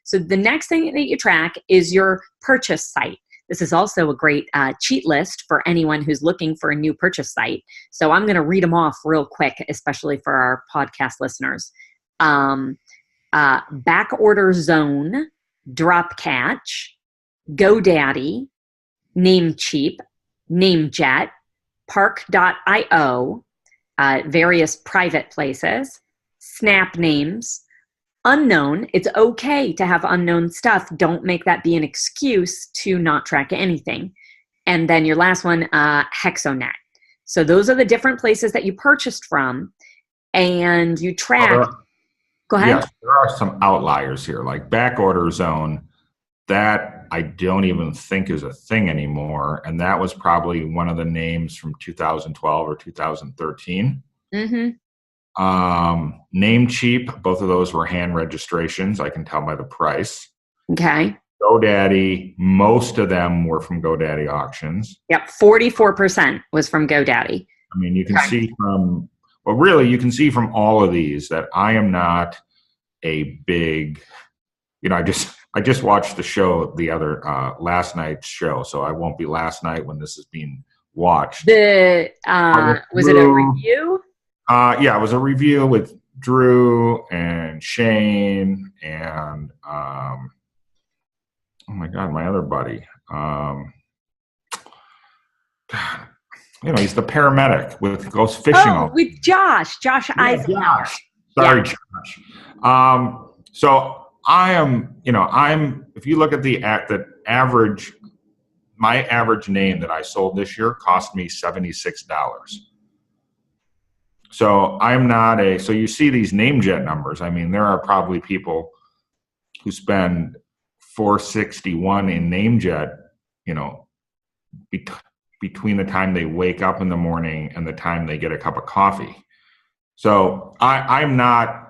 So the next thing that you track is your purchase site. This is also a great cheat list for anyone who's looking for a new purchase site. So I'm going to read them off real quick, especially for our podcast listeners. Back Order Zone, Drop Catch, GoDaddy, Namecheap, Namejet, Park.io, various private places, Snap Names, Unknown. It's okay to have unknown stuff. Don't make that be an excuse to not track anything. And then your last one, Hexonet. So those are the different places that you purchased from, and you track. Go ahead. Yes, there are some outliers here, like Back Order Zone. That I don't even think is a thing anymore, and that was probably one of the names from 2012 or 2013. Mm-hmm. Namecheap, both of those were hand registrations. I can tell by the price. Okay. GoDaddy, most of them were from GoDaddy auctions. Yep, 44% was from GoDaddy. I mean, you can see from, well, really, you can see from all of these that I am not a big, I just watched the show last night's show, so I won't be last night when this is being watched. Was it a review? Yeah, it was a review with Drew and Shane and oh my God, my other buddy. He's the paramedic goes fishing. With Josh Eisenhower. Josh. Sorry, Josh. So I am, if you look at the average, my average name that I sold this year cost me $76. So I'm not so you see these Namejet numbers. I mean, there are probably people who spend $461 in Namejet, between the time they wake up in the morning and the time they get a cup of coffee. So I'm not,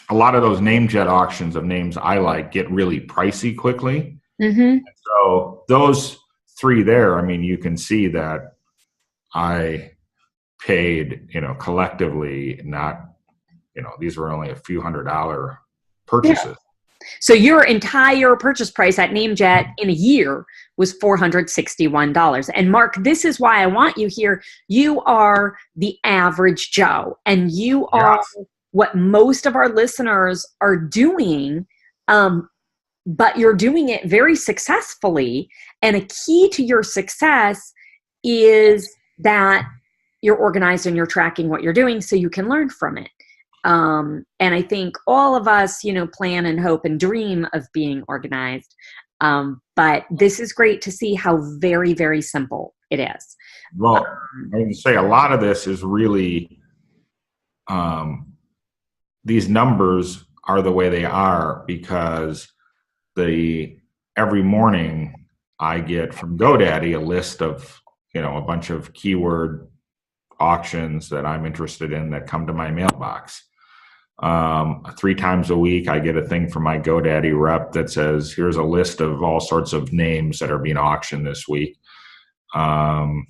a lot of those Namejet auctions of names I like get really pricey quickly. Mm-hmm. So those three there, I mean, you can see that I paid, collectively, not, these were only a few $100 purchases. Yeah. So your entire purchase price at Namejet in a year was $461. And Mark, this is why I want you here. You are the average Joe, and you are what most of our listeners are doing, but you're doing it very successfully. And a key to your success is that you're organized and you're tracking what you're doing so you can learn from it. And I think all of us, plan and hope and dream of being organized. But this is great to see how very, very simple it is. Well, I would say a lot of this is really, these numbers are the way they are because every morning I get from GoDaddy a list of, a bunch of keyword auctions that I'm interested in that come to my mailbox. 3 times a week, I get a thing from my GoDaddy rep that says, here's a list of all sorts of names that are being auctioned this week. And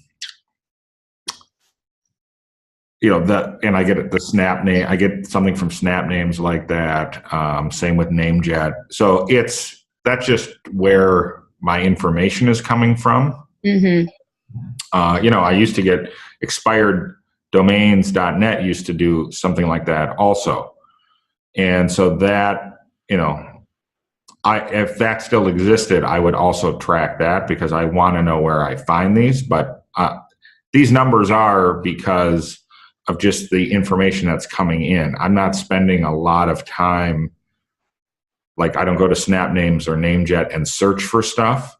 I get the Snap name. I get something from Snap Names like that. Same with Namejet. So that's just where my information is coming from. Mm-hmm. I used to get expireddomains.net used to do something like that also. And so that, if that still existed, I would also track that because I want to know where I find these. But these numbers are because of just the information that's coming in. I'm not spending a lot of time, like I don't go to Snap Names or Namejet and search for stuff.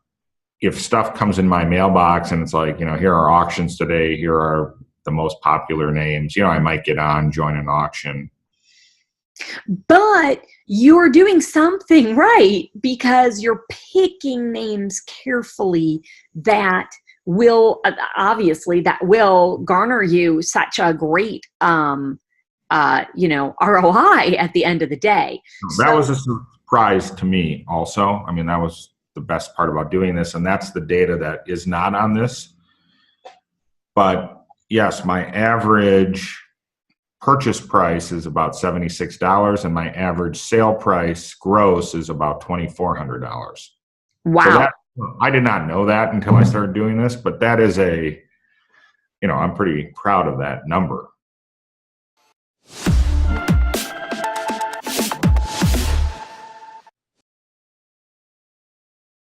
If stuff comes in my mailbox and it's like, here are auctions today, here are the most popular names, I might get on, join an auction. But you're doing something right because you're picking names carefully that will garner you such a great, ROI at the end of the day. That was a surprise to me also. I mean, that was the best part about doing this, and that's the data that is not on this. But yes, my average purchase price is about $76 and my average sale price gross is about $2,400. Wow. So that, I did not know that until I started doing this, but that is I'm pretty proud of that number.